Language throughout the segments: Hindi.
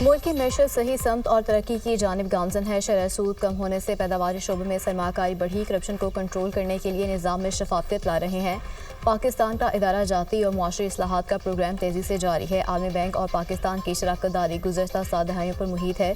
मुल्क की मैशत सही समत और तरक्की की जानिब गामजन है। शरह सूद कम होने से पैदावारी शोबे में सरमाकारी बढ़ी। करप्शन को कंट्रोल करने के लिए निज़ाम में शफाफियत ला रहे हैं। पाकिस्तान का इदारा जाती और मुआशरी इस्लाहात का प्रोग्राम तेज़ी से जारी है। आलमी बैंक और पाकिस्तान की शराकत दारी गुज़श्ता 7 दहाइयों पर मुहित है।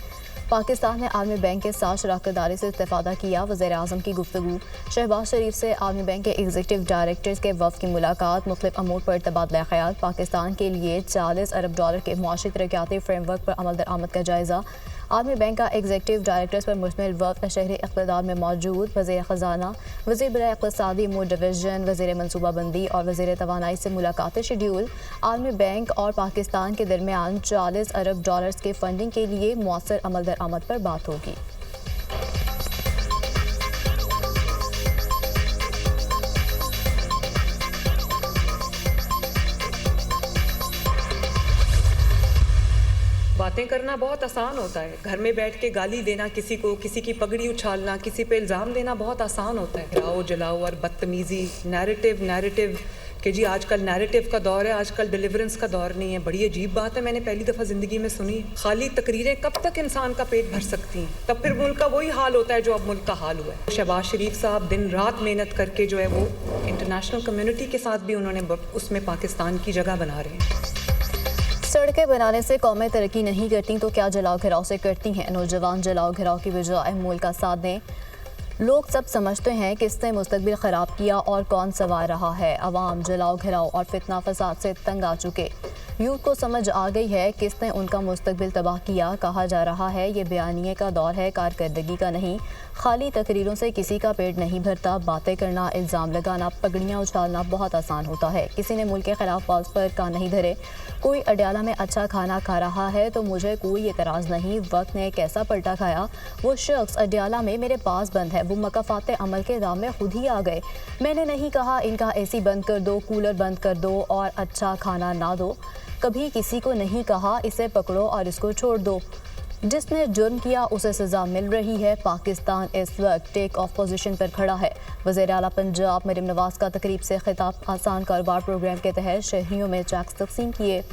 पाकिस्तान ने आलमी बैंक के साथ शराकत दारी से इस्तेफादा किया। वज़ीर आज़म की गुफ्तगू। शहबाज शरीफ से आलमी बैंक के एग्जीक्यूटिव डायरेक्टर्स के वफ़द की मुलाकात। मुख्तलिफ अमूर पर तबादला ख्याल। पाकिस्तान के लिए $40 अरब के मुआशी तरक्याती फ्रेमवर्क पर अमल दरामद का जायज़ा। आलमी बैंक का एग्जीक्यूटिव डायरेक्टर्स पर मुश्तमिल वफ़द शहरी इक़्तिदार में मौजूद। वज़ीर ख़जाना, वज़ीर बराए इक़्तिसादी अमूर डिवीज़न, वज़ीर मनसूबाबंदी और वज़ीर तवानाई से मुलाकातें शेड्यूल। आलमी बैंक और पाकिस्तान के दरमियान $40 अरब की फंडिंग के लिए मौसर अमल दरामद पर बात होगी। बातें करना बहुत आसान होता है। घर में बैठ के गाली देना किसी को, किसी की पगड़ी उछालना, किसी पे इल्ज़ाम देना बहुत आसान होता है। गिराओ जलाओ और बदतमीज़ी, नैरेटिव कि जी आजकल नैरेटिव का दौर है, आजकल डिलीवरेंस का दौर नहीं है। बड़ी अजीब बात है, मैंने पहली दफ़ा ज़िंदगी में सुनी। खाली तकरीरें कब तक इंसान का पेट भर सकती हैं? तब फिर मुल्क का वही हाल होता है जो अब मुल्क का हाल हुआ है। शहबाज शरीफ साहब दिन रात मेहनत करके जो है वो इंटरनेशनल कम्युनिटी के साथ भी उन्होंने उसमें पाकिस्तान की जगह बना रहे हैं। सड़कें बनाने से कौमें तरक्की नहीं करती तो क्या जलाओ घिराव से करती हैं? नौजवान जलाओ घिराव की बजाय मुल्क का साथ दें। लोग सब समझते हैं किसने मुस्तकबिल ख़राब किया और कौन सवार रहा है। अवाम जलाओ घिराव और फितना फसाद से तंग आ चुके। यूथ को समझ आ गई है किसने उनका मुस्तकबिल तबाह किया। कहा जा रहा है ये बयानिए का दौर है, कारकर्दगी का नहीं। खाली तकरीरों से किसी का पेट नहीं भरता। बातें करना, इल्ज़ाम लगाना, पगड़ियाँ उछालना बहुत आसान होता है। किसी ने मुल्क के खिलाफ पाउस पर कान नहीं धरे। कोई अडयाला में अच्छा खाना खा रहा है तो मुझे कोई एतराज़ नहीं। वक्त ने कैसा पलटा खाया। वो शख्स अडयाला में मेरे पास बंद है, वो मकाफाते अमल के दाम में खुद ही आ गए। मैंने नहीं कहा इनका एसी बंद कर दो, कूलर बंद कर दो और अच्छा खाना ना दो। कभी किसी को नहीं कहा इसे पकड़ो और इसको छोड़ दो। जिसने जुर्म किया उसे सज़ा मिल रही है। पाकिस्तान इस वक्त टेक ऑफ पोजीशन पर खड़ा है। वज़ीर आला पंजाब मरीम नवाज़ का तकरीब से खिताब। आसान कारोबार प्रोग्राम के तहत शहरियों में चेक्स तकसीम किए।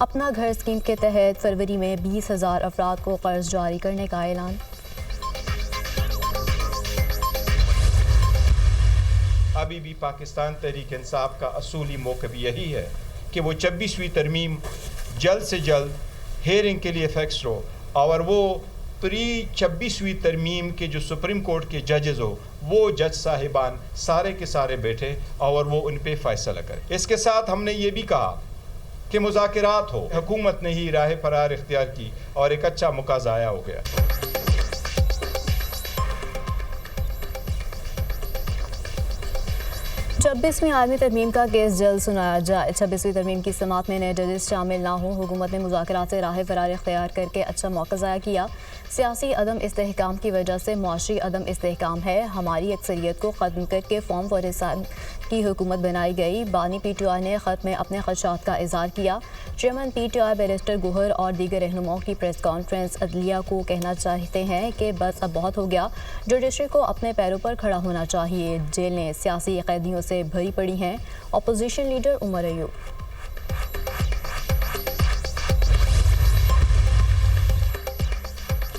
अपना घर स्कीम के तहत फरवरी में 20,000 अफराद को कर्ज जारी करने का ऐलान। अभी भी पाकिस्तान तहरीक इंसाफ का असूली मौक़िफ़ यही है कि वो 26वीं तरमीम जल्द से जल्द हेयरिंग के लिए फ़िक्स हो और वो प्री 26वीं तरमीम के जो सुप्रीम कोर्ट के जजेस हो वो जज साहिबान सारे के सारे बैठे और वो उन पे फ़ैसला करें। इसके साथ हमने ये भी कहा कि मुज़ाकरात हो। हुकूमत ने ही राह फरार इख्तियार की और एक अच्छा मौका ज़ाया हो गया। 26वीं आलमी तरमीम का केस जल्द सुनाया जाए। 26वीं तरमीम की समात में नए जजेस शामिल ना हों। हुकूमत ने मुज़ाकरात से राह फरार इख्तियार करके अच्छा मौका ज़ाया किया। सियासी अदम इस्तेहकाम की वजह से मुआशी अदम इस्तेहकाम है। हमारी अक्सरियत को ख़त्म करके फॉर्म फॉर हिसाब की हुकूमत बनाई गई। बानी PTI ने ख़त में अपने ख़दशात का इज़हार किया। चेयरमैन PTI बैरिस्टर गोहर और दीगर रहनुमाओं की प्रेस कॉन्फ्रेंस। अदलिया को कहना चाहते हैं कि बस अब बहुत हो गया। जुडिशरी को अपने पैरों पर खड़ा होना चाहिए। जेलें सियासी कैदियों से भरी पड़ी हैं। Opposition leader Omar Ayub.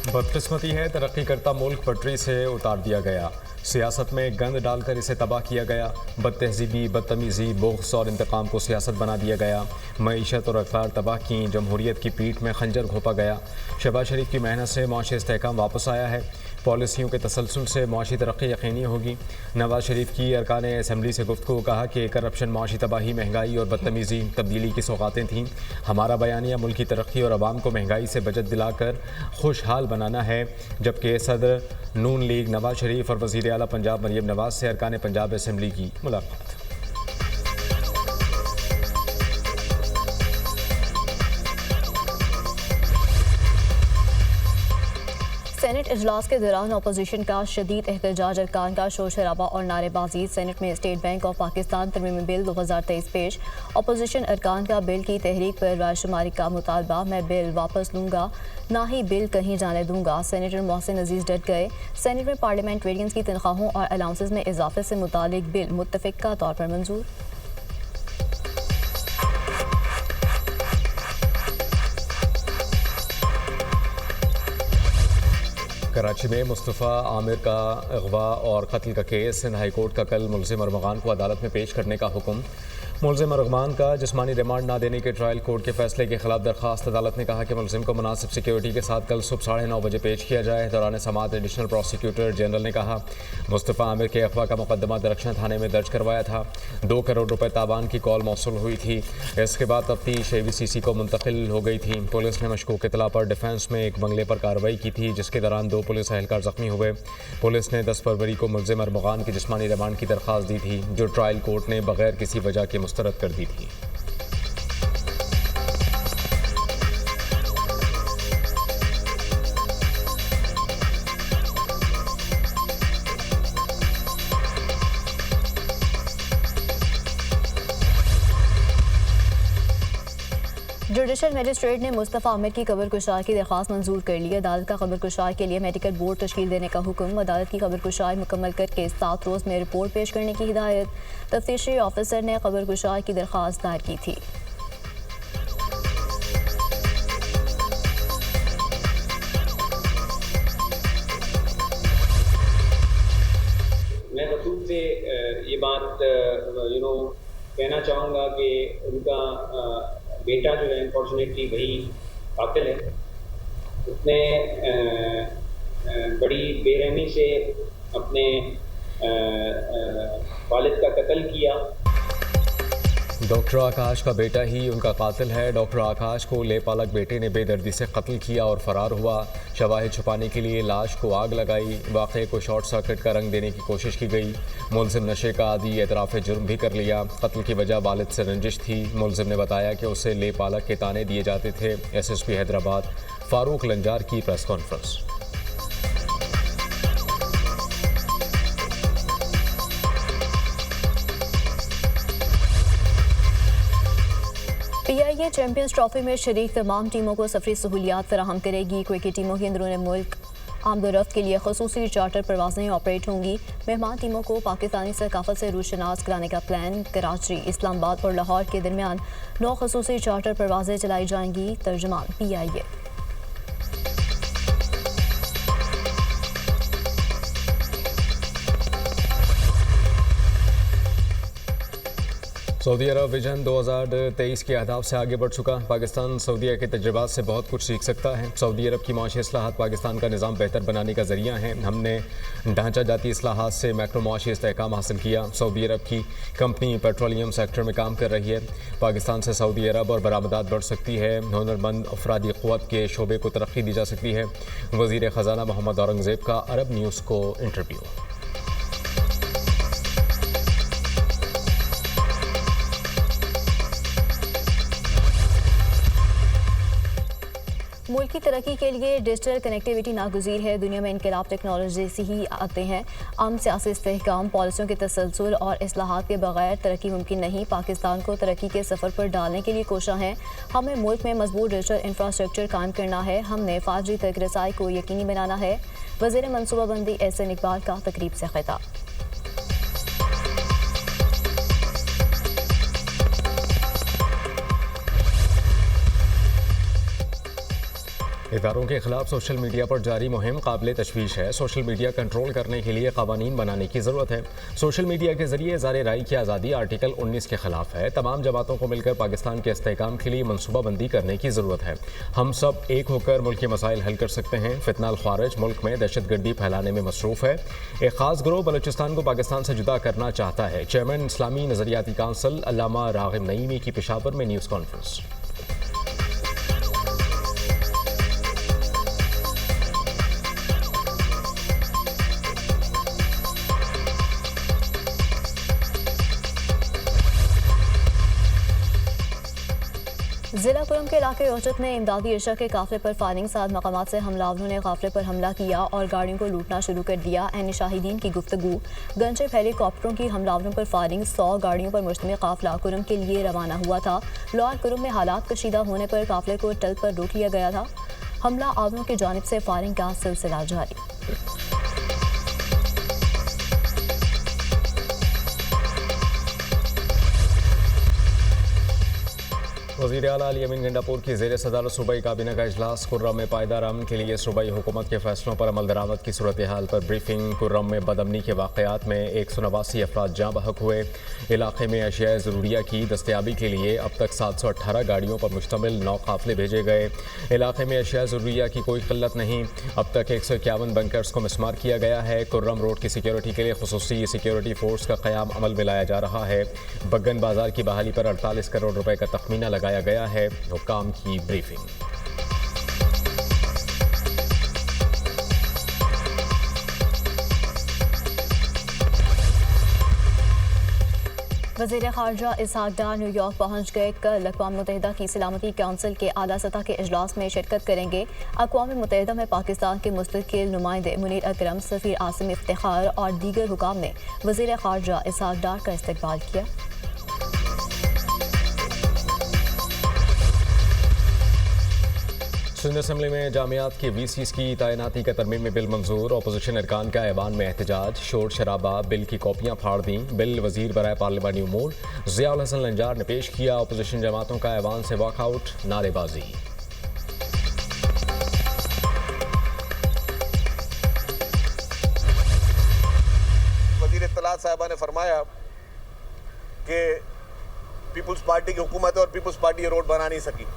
बदकिस्मती है, तरक्की करता मुल्क पटरी से उतार दिया गया। सियासत में गंद डालकर इसे तबाह किया गया। बदतहजीबी, बदतमीज़ी, बुग़्ज़ और इंतकाम को सियासत बना दिया गया। मईशत और अखबार तबाह की। जमहूरियत की पीठ में खंजर घोंपा गया। शहबाज शरीफ की मेहनत से मुआशी इस्तेहकाम वापस आया है। पॉलिसियों के तसलसल से मुआशी तरक्की यकीनी होगी। नवाज शरीफ की अरकान असम्बली से गुफ्तगू। कहा कि करप्शन, मुआशी तबाही, महंगाई और बदतमीज़ी तब्दीली की सौगातें थीं। हमारा बयानिया मुल्क की तरक्की और आवाम को महंगाई से बचत दिलाकर खुशहाल बनाना है। जबकि सदर नून लीग नवाज शरीफ और वज़ीर आला पंजाब मरीम नवाज़ से अरकान पंजाब असम्बली की मुलाकात। सेनेट इजलास के दौरान अपोजिशन का शदीद एहतजाज। अरकान का शोर शराबा और नारेबाजी। सेनेट में स्टेट बैंक ऑफ पाकिस्तान तरमीमी बिल 2023 पेश। अपोजिशन अरकान का बिल की तहरीक पर रायशुमारी का मुतालबा। मैं बिल वापस लूँगा, ना ही बिल कहीं जाने दूंगा। सेनेटर मोहसिन अजीज़ डट गए। सेनेट में पार्लियामेंटेरियंस की तनख्वाहों और अलाउंसेस में इजाफे से मुतालिक बिल मुत्तफ़िक़ा तौर पर मंजूर। कराची में मुस्तफ़ा आमिर का अगवा और कत्ल का केस सिंध हाई कोर्ट का कल मुलज़िम अरमगान को अदालत में पेश करने का हुक्म। मुलज़िम अरमगान का जिस्मानी रिमांड ना देने के ट्रायल कोर्ट के फैसले के खिलाफ दरख्वास्त। अदालत ने कहा कि मुलज़िम को मुनासिब सिक्योरिटी के साथ कल सुबह 9:30 बजे पेश किया जाए। दौरान समाअत एडिशनल प्रोसिक्यूटर जनरल ने कहा मुस्तफ़ा आमिर के अगवा का मुकदमा दरख्शन थाने में दर्ज करवाया था। 2 करोड़ रुपए तावान की कॉल मौसूल हुई थी। इसके बाद तफ्तीश AVCC को मुंतकिल हो गई थी। पुलिस ने मशकूक इतला पर डिफेंस में एक बंगले पर कार्रवाई की थी, जिसके दौरान 2 पुलिस एहलकार जख्मी हुए। पुलिस ने 10 फरवरी को मुलज़िम अरमगान की जिस्मानी रिमांड की दरख्वास्त दी थी, जो ट्रायल कोर्ट ने बगैर किसी वजह के मुस्तरद कर दी थी। जुडिशल मजिस्ट्रेट ने मुस्तफ़ा आमिर की कब्र कुशाई की दरख्वास्त मंजूर कर ली। अदालत का कब्र कुशाई के लिए मेडिकल बोर्ड तश्कील देने का हुक्म। अदालत की कब्र कुशाई मुकम्मल करके 7 रोज़ में रिपोर्ट पेश करने की हिदायत। तफ्तीशी ऑफिसर ने कब्र कुशाई की दरख्वास्त दायर की थी। मैं वसूल से ये बात कहना चाहूँगा कि उनका बेटा जो है अनफॉर्चुनेटली वही कातिल है। उसने बड़ी बेरहमी से अपने वालिद का कत्ल किया। डॉक्टर आकाश का बेटा ही उनका कातिल है। डॉक्टर आकाश को लेपालक बेटे ने बेदर्दी से कत्ल किया और फरार हुआ। शवाहिद छुपाने के लिए लाश को आग लगाई। वाक़े को शॉर्ट सर्किट का रंग देने की कोशिश की गई। मुलज़िम नशे का आदी एतराफ़ जुर्म भी कर लिया। कत्ल की वजह वालिद से रंजिश थी। मुलज़िम ने बताया कि उसे लेपालक के ताने दिए जाते थे। SSP हैदराबाद फारूक लंजार की press conference. PIA champions trophy में शरीक तमाम टीमों को सफरी सहूलियात फराहम करेगी। क्रिकेट टीमों की अंदरूनी मुल्क आमदोरफ्त के लिए खसूसी चार्टर परवाज़ें ऑपरेट होंगी। मेहमान टीमों को पाकिस्तानी सकाफत से रूशनास कराने का प्लान। कराची, इस्लामाबाद और लाहौर के दरमियान 9 खसूसी चार्टर परवाज़ें चलाई जाएंगी। तर्जुमान PIA। सऊदी अरब विजन 2023 के अहदाफ से आगे बढ़ चुका। पाकिस्तान सऊदीया के तजुर्बात से बहुत कुछ सीख सकता है। सऊदी अरब की माशी इस्लाहात पाकिस्तान का निज़ाम बेहतर बनाने का ज़रिया है। हमने ढांचा जाती इस्लाहात से मैक्रो माशी इस्तेहकाम हासिल किया। सऊदी अरब की कंपनी पेट्रोलियम सेक्टर में काम कर रही है। पाकिस्तान से सऊदी अरब और बरामदात बढ़ सकती है। हुनरमंद अफरादी क़ुव्वत के शोबे को तरक्की दी जा सकती है। वज़ीर ख़जाना मोहम्मद औरंगज़ेब का अरब न्यूज़ को इंटरव्यू। मुल्क की तरक्की के लिए डिजिटल कनेक्टिविटी नागुज़ीर है। दुनिया में इनकलाब टेक्नोलॉजी से ही आते हैं। आम सियासी इस्तेहकाम, पॉलिसियों के तसलसल और इस्लाहात के बगैर तरक्की मुमकिन नहीं। पाकिस्तान को तरक्की के सफ़र पर डालने के लिए कोशा है। हमें मुल्क में मजबूत डिजिटल इंफ्रास्ट्रक्चर कायम करना है। हमने 5G तक रसाई को यकीनी बनाना है। वज़ीर मनसूबाबंदी एहसन इकबाल का तकरीब से खिताब। इदारों के खिलाफ सोशल मीडिया पर जारी मुहिम काबिल तशवीश है। सोशल मीडिया कंट्रोल करने के लिए कवानीन बनाने की ज़रूरत है। सोशल मीडिया के जरिए ज़ारे राय की आज़ादी आर्टिकल 19 के खिलाफ है। तमाम जमातों को मिलकर पाकिस्तान के इस्तेहकाम के लिए मनसूबाबंदी करने की ज़रूरत है। हम सब एक होकर मुल्क के मसाइल हल कर सकते हैं। फितनाल खारिज मुल्क में दहशतगर्दी फैलाने में मसरूफ़ है। एक ख़ास ग्रोह बलूचिस्तान को पाकिस्तान से जुदा करना चाहता है। चेयरमैन इस्लामी नज़रियाती काउंसिल अल्लामा राग़िब नईमी की पेशावर में न्यूज़ कॉन्फ्रेंस। जिला पुरम के इलाके रोहतक में इमदादी अरशा के काफिले पर फायरिंग। 7 मकामात से हमलावरों ने काफिले पर हमला किया और गाड़ियों को लूटना शुरू कर दिया। ऐन शाहिदीन की गुफ्तगू। गंजे हेलीकॉप्टरों की हमलावरों पर फायरिंग। 100 गाड़ियों पर मुश्तमिल काफिला कुरम के लिए रवाना हुआ था। लाहौर कुरम में हालात कशीदा होने पर काफिले को टल पर रोक लिया गया था। हमला आवरों की जानिब से फायरिंग का सिलसिला जारी। वज़ीर आला अली अमीन गंडापुर की ज़ेर सदारत सूबाई काबीना का इजलास। कुर्रम में पायदार अमन के लिए सूबाई हुकूमत के फैसलों पर अमल दरामद की सूरत हाल पर ब्रीफिंग। कुर्रम में बदअमनी के वाक़यात में 189 अफराद जाँ बहक हुए। इलाके में अशिया ज़रूरिया की दस्तयाबी के लिए अब तक 718 गाड़ियों पर मुश्तमिल 9 काफ़िले भेजे गए। इलाके में अशिया ज़रूरिया की कोई क़िल्लत नहीं। अब तक 151 बंकर्स को मिसमार किया गया है। कुर्रम रोड की सिक्योरिटी के लिए खुसूसी सिक्योरिटी फोर्स का क़याम अमल में लाया जा रहा है। बग्गन बाजार की बहाली पर 48 करोड़ रुपए का तखमीना लगाया गया है। हुक्काम की ब्रीफिंग। वज़ीर ख़ारजा इसहाक़ डार न्यूयॉर्क पहुँच गए। कल अक़वाम मुत्तहिदा की सलामती काउंसिल के आला सतह के इजलास में शिरकत करेंगे। अक़वाम मुत्तहिदा में पाकिस्तान के मुस्तक़िल नुमाइंदे मुनीर अकरम, सफ़ीर आसिम इफ्तिखार और दीगर हुकाम ने वज़ीर ख़ारजा इसहाक़ डार का इस्तक़बाल किया। सिंध असम्बली में जामियात के VCs की तैनाती का तरमीमी बिल मंजूर। अपोजिशन अरकान का ऐवान में एहतजाज, शोर शराबा, बिल की कॉपियाँ फाड़ दी। बिल वजीर बराए पार्लिमानी उमूर ज़ियाउल हसन लंजार ने पेश किया। अपोजिशन जमातों का ऐवान से वॉकआउट, नारेबाजी। वज़ीर इत्तलात साहिबा ने फरमाया कि पीपल्स पार्टी की हुकूमत है और पीपल्स पार्टी ये रोड बना नहीं सकी।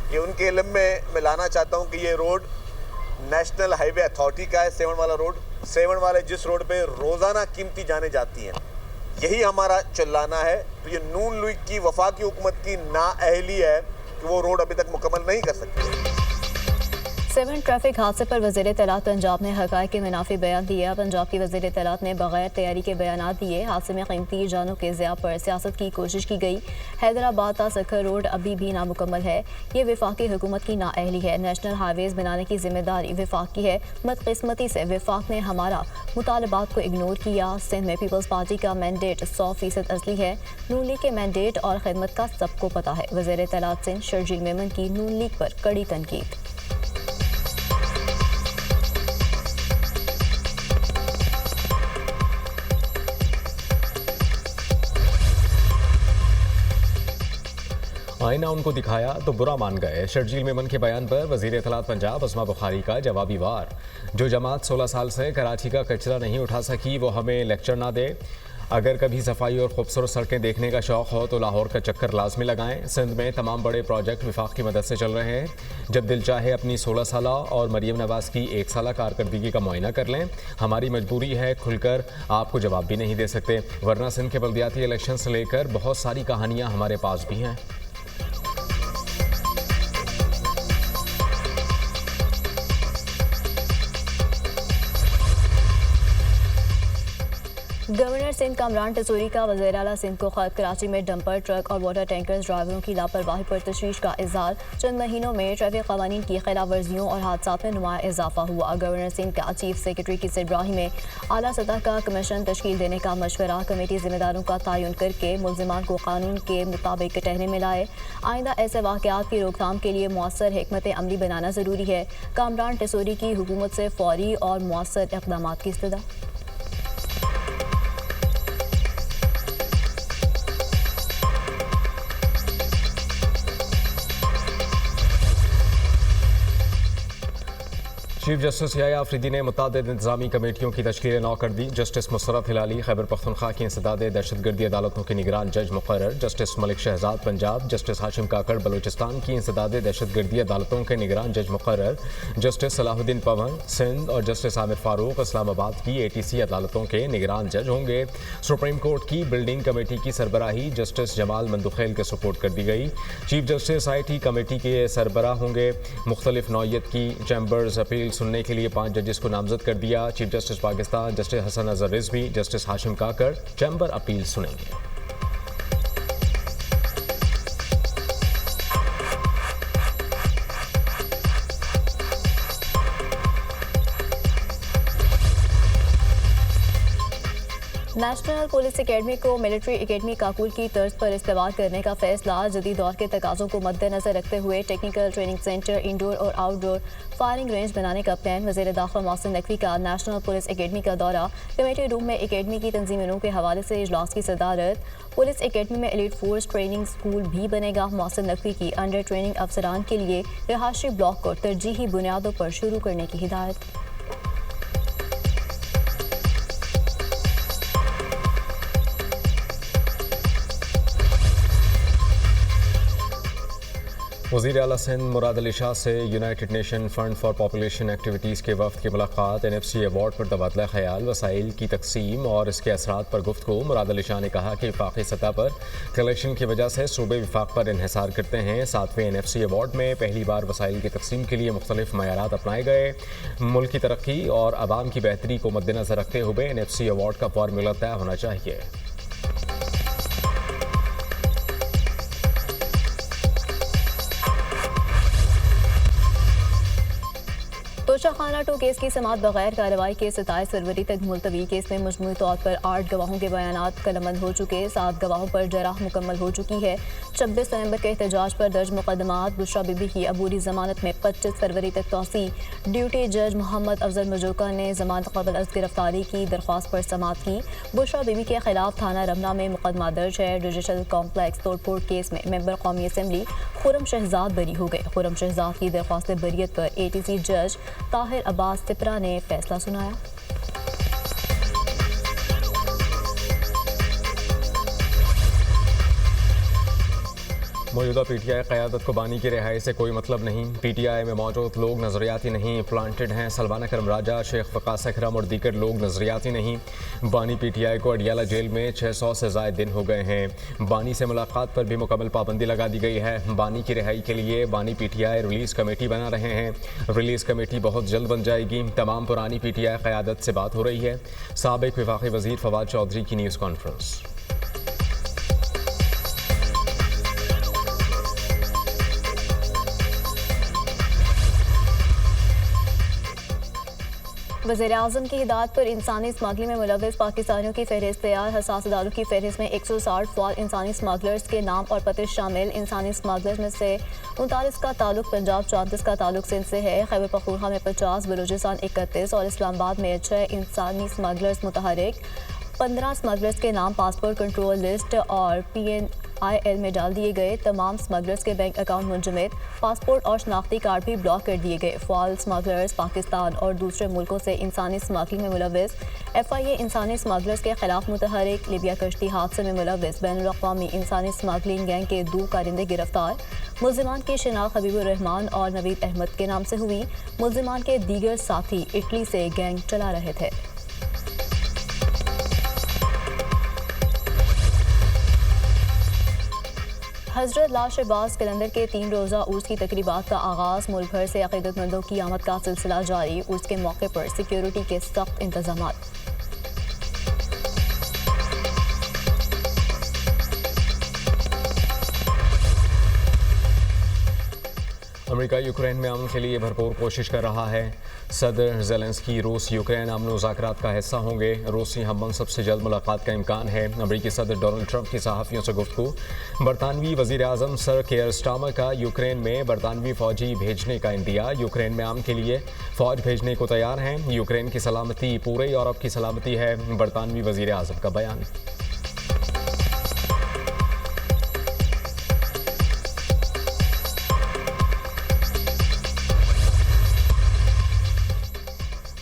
ये उनके इल्म में मैं लाना चाहता हूँ कि ये रोड नेशनल हाईवे अथॉरिटी का है। 7 वाला रोड, 7 वाले जिस रोड पे रोज़ाना कीमती जाने जाती हैं, यही हमारा चिल्लाना है। तो ये नून लीग की वफाकी हुकूमत की नाअहली है कि वो रोड अभी तक मुकम्मल नहीं कर सकती। 7 ट्रैफिक हादसे पर वज़ीर इत्तलात पंजाब ने हक़ाइक़ के मुनाफी बयान दिया। पंजाब की वज़ीर इत्तलात ने बगैर तैयारी के बयान दिए। हादसे में कीमती जानों के ज़िया पर सियासत की कोशिश की गई। हैदराबाद ता सखर रोड अभी भी नामुकम्मल है। ये वफाकी हुकूमत की नाअहली है। नेशनल हाईवेज़ बनाने की जिम्मेदारी वफाक की है। बदकिस्मती से वफाक ने हमारा मुतालबात को इग्नोर किया। सिंध में पीपल्स पार्टी का मैंडेट 100% असली है। नून लीग के मैंडेट और खिदमत का सबको पता है। वज़ीर इत्तलात सिंध शर्जील मेमन की नून लीग पर कड़ी तनकीद। आईना उनको दिखाया तो बुरा मान गए। शर्जील मेमन के बयान पर वज़ीर इत्तलात पंजाब अस्मा बुखारी का जवाबी वार। जो जमात 16 साल से कराची का कचरा नहीं उठा सकी वो हमें लेक्चर ना दे। अगर कभी सफाई और खूबसूरत सड़कें देखने का शौक़ हो तो लाहौर का चक्कर लाजमी लगाएं। सिंध में तमाम बड़े प्रोजेक्ट विफाक की मदद से चल रहे हैं। जब दिल चाहे अपनी 16 साला और मरीम नवाज़ की 1 साला कारकर्दगी का मुआयना कर लें। हमारी मजबूरी है, खुलकर आपको जवाब भी नहीं दे सकते, वरना सिंध के बल्दियाती इलेक्शन से लेकर बहुत सारी कहानियाँ हमारे पास भी हैं। गवर्नर सिंध कामरान टेसोरी का वज़ीर आला सिंध को खत। कराची में डंपर ट्रक और वाटर टैंकर ड्राइवरों की लापरवाही पर तशवीश का इजहार। चंद महीनों में ट्रैफिक क़वानीन की खिलाफ वर्जियों और हादसात में नुमाया इजाफा हुआ। गवर्नर सिंध का चीफ सेक्रेटरी की सरबराही में आला सतह का कमीशन तश्कील देने का मशवरा। कमेटी जिम्मेदारों का तयन करके मुल्ज़िमान को कानून के मुताबिक ठहरने में लाए। आइंदा ऐसे वाक़यात की रोकथाम के लिए मौसर हिकमत अमली बनाना ज़रूरी है। कामरान टेसोरी की हुकूमत से फौरी और मौसर इक़दाम की इस्तदा। चीफ जस्टिस याया आफरीदी ने मुतादिद इंतजामी कमेटियों की तश्कील नौ कर दी। जस्टिस मुशर्रफ हिलाली खैबर पख्तूनख्वा की इंसदाद दहशतगर्दी अदालतों के निगरान जज मुकर्रर। जस्टिस मलिक शहजाद पंजाब, जस्टिस हाशिम काकड़ बलूचिस्तान की इंसदाद दहशतगर्दी अदालतों के निगरान जज मुकर्रर। जस्टिस सलाहुद्दीन पवन सिंध और जस्टिस आमिर फारूक इस्लामाबाद की ATC अदालतों के निगरान जज होंगे। सुप्रीम कोर्ट की बिल्डिंग कमेटी की सरबराही जस्टिस जमाल मंदुखेल के सुपुर्द कर दी गई। चीफ जस्टिस IT कमेटी के सरबराह होंगे। मुख्तलिफ नौयत की चैम्बर्स अपील सुनने के लिए 5 जजेस को नामजद कर दिया। Chief justice Pakistan justice Hasan Azhar Rizvi, justice Hashim Kakar chamber appeal सुनेंगे। नेशनल पुलिस एकेडमी को मिलिट्री एकेडमी काकुल की तर्ज पर इस्तेमाल करने का फैसला जदीद दौर के तकाज़ों को मद्देनजर रखते हुए टेक्निकल ट्रेनिंग सेंटर, इंडोर और आउटडोर फायरिंग रेंज बनाने का प्लान। वज़ीर दाखिला मोहसिन नकवी का नेशनल पुलिस एकेडमी का दौरा। कमेटी रूम में एकेडमी की तंजीमों के हवाले से इजलास की सदारत। पुलिस एकेडमी में एलीट फोर्स ट्रेनिंग स्कूल भी बनेगा। मोहसिन नकवी की अंडर ट्रेनिंग अफसरान के लिए रिहायशी ब्लॉक को तरजीही बुनियादों पर शुरू करने की हिदायत। वज़ीर आला सिंध मुराद अली शाह से United nation fund for population activities के वफ़द की मुलाकात। NFC अवार्ड पर तबादला ख्याल, वसाइल की तकसीम और इसके असरात पर गुफ्तगू। मुराद अली शाह ने कहा कि वफाकी सतह पर कलेक्शन की वजह से सूबे विफाक पर इन्हिसार करते हैं। 7वें NFC अवार्ड में पहली बार वसाइल की तकसीम के लिए मुख्तलिफ मयारात अपनाए गए। मुल्क की तरक्की और आवाम की बेहतरी को मद्देनजर रखते हुए NFC अवार्ड का फार्मूला तय होना चाहिए। तोशाखाना 2 केस की समाअत बगैर कार्रवाई के 27 फरवरी तक मुलतवी। केस में मजमूई तौर पर 8 गवाहों के बयानात कलमबंद हो चुके। 7 गवाहों पर जराह मुकम्मल हो चुकी है। 26 नवंबर के एहतजाज पर दर्ज मुकदमात। बुशरा बीबी की अबूरी जमानत में 25 फरवरी तक तौसी। ड्यूटी जज मोहम्मद अफजल मजूका ने जमानत कबल अज गिरफ्तारी की दरख्वास्त पर समाअत की। बुशरा बीबी के खिलाफ थाना रमना में मुकदमा दर्ज है। डिजिटल कॉम्प्लेक्स तोड़फोड़ केस में मेंबर कौमी असम्बली खुरम शहजाद बरी हो गए। खुरम शहजाद की दरख्वास्त बरीयत पर ATC जज ताहिर अब्बास तिपरा ने फैसला सुनाया। मौजूदा PTI क़यादत को बानी की रिहाई से कोई मतलब नहीं। PTI में मौजूद लोग नजरियाती नहीं, प्लांटेड हैं। सलवाना करम राजा, शेख फ़कास अकरम और दीगर लोग नजरियाती नहीं। बानी PTI को अडियाला जेल में 600 से ज़ायद दिन हो गए हैं। बानी से मुलाकात पर भी मुकम्मल पाबंदी लगा दी गई है। बानी की रिहाई के लिए बानी PTI रिलीज़ कमेटी बना रहे हैं। रिलीज़ कमेटी बहुत जल्द बन जाएगी। तमाम पुरानी PTI क़यादत से बात हो रही है। साबिक़ वफाकी वज़ीर फवाद चौधरी की न्यूज़ कॉन्फ्रेंस। वज़ीर-ए-आज़म की हिदायत पर इंसानी स्मगलिंग में मुलव्वस पाकिस्तानियों की फहरिस्त तैयार। हसास अदालों की फहरिस्त में 160 फाल इंसानी स्मगलर्स के नाम और पते शामिल। इंसानी स्मगलर्स में से 39 का ताल्लुक पंजाब, 34 का ताल्लुक सिंध से है। खैबर पख्तूनख्वा में 50, बलूचिस्तान 31 और इस्लामाबाद में 6 इंसानी स्मगलर्स मुतहरिक। 15 स्मगलर्स के नाम पासपोर्ट कंट्रोल लिस्ट और PNIL में डाल दिए गए। तमाम स्मगलर्स के बैंक अकाउंट मुंजमद। पासपोर्ट और शनाख्ती कार्ड भी ब्लॉक कर दिए गए। फाल स्मगलर्स पाकिस्तान और दूसरे मुल्कों से इंसानी स्मगलिंग में मुलव्वस। FIA इंसानी स्मगलर्स के खिलाफ मुतहरिक। लिबिया कश्ती हादसे में मुलव्वस बैनुल-अक़वामी इंसानी स्मगलिंग गैंग के 2 कारिंदे गिरफ्तार। मुल्ज़िमान की शिनाख्त हबीबुर रहमान और नवीद अहमद के नाम से हुई। मुल्ज़िमान के दीगर साथी इटली से गैंग चला रहे थे। हज़रत लाल शहबाज कलंदर के 3 रोज़ा उर्स की तकरीबात का आगाज़। मुल्क भर से अक़ीदतमंदों की आमद का सिलसिला जारी। उर्स के मौके पर सिक्योरिटी के सख्त इंतज़ामात। अमेरिका यूक्रेन में अमन के लिए भरपूर कोशिश कर रहा है। सदर ज़ेलेंस्की रूस यूक्रेन अमन मुज़ाकरात का हिस्सा होंगे। रूसी हम मनसब से जल्द मुलाकात का इम्कान है। अमेरिकी सदर डोनाल्ड ट्रंप की सहाफ़ियों से गुफ्तगू। बरतानवी वज़ीर आज़म सर केयर स्टार्मर का यूक्रेन में बरतानवी फ़ौजी भेजने का इंदिया। यूक्रेन में अमन के लिए फ़ौज भेजने को तैयार हैं। यूक्रेन की सलामती पूरे यूरोप की सलामती है। बरतानवी वज़ीर आज़म का बयान।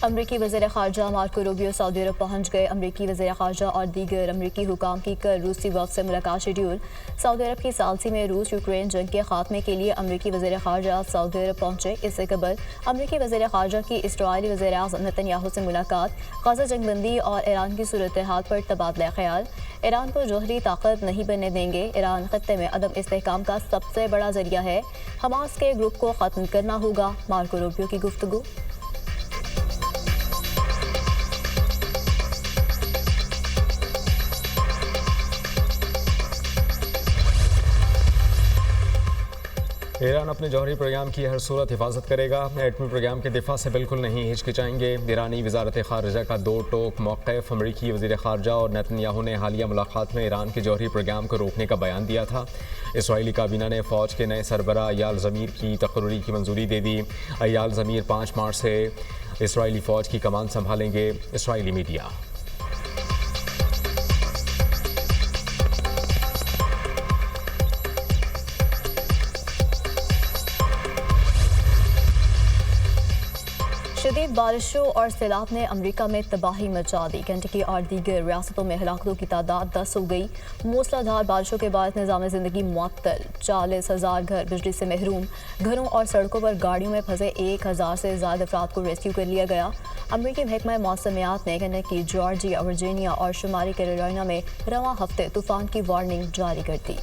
अमरीकी वज़ीर ख़ारजा मार्को रूबियो सऊदी अरब पहुँच गए। अमरीकी वज़ीर ख़ारजा और दीगर अमरीकी हुकाम की कल रूसी वफ़द से मुलाकात शेड्यूल। सऊदी अरब की सालसी में रूस यूक्रेन जंग के खात्मे के लिए अमरीकी वज़ीर ख़ारजा सऊदी अरब पहुँचे। इससे कबल अमरीकी वज़ीर ख़ारजा की इस्राईली वज़ीर आज़म नेतन्याहू से मुलाकात। ग़ज़ा जंगबंदी और ईरान की सूरत हाल पर तबादला ख्याल। ईरान को जोहरी ताकत नहीं बनने देंगे। ईरान खत्ते में अदम इस्तेहकाम का सबसे बड़ा जरिया है। हमास के ग्रुप को ख़त्म करना होगा। मार्को रूबियो की गुफ्तगू। ईरान अपने जौहरी प्रोग्राम की हर सूरत हिफाजत करेगा, एटमी प्रोग्राम के दिफा से बिल्कुल नहीं हिचकिचाएंगे। ईरानी वजारत खारजा का दो टोक मौक़िफ़। अमरीकी वज़ीर ख़ारजा और नेतन्याहू ने हालिया मुलाकात में ईरान के जौहरी प्रोग्राम को रोकने का बयान दिया था। इसराइली काबीना ने फ़ौज के नए सरबरा अयाल ज़मीर की तकर्री की मंजूरी दे दी। अयाल ज़मीर 5 मार्च से इसराइली फ़ौज की कमान संभालेंगे। इसराइली मीडिया शदीद बारिशों और सैलाब ने अमेरिका में तबाही मचा दी। केंटकी और दीगर रियासतों में हलाकतों की तादाद 10 हो गई। मूसलाधार बारिशों के बाद निज़ाम ज़िंदगी मुअत्तल, 40,000 घर बिजली से महरूम। घरों और सड़कों पर गाड़ियों में फंसे 1,000 से ज़्यादा अफराद को रेस्क्यू कर लिया गया। अमरीकी महकमा मौसमियात ने केंटकी, जॉर्जिया, वर्जीनिया और शुमारी कैरोलिना में रवां हफ्ते तूफ़ान की वार्निंग जारी कर दी।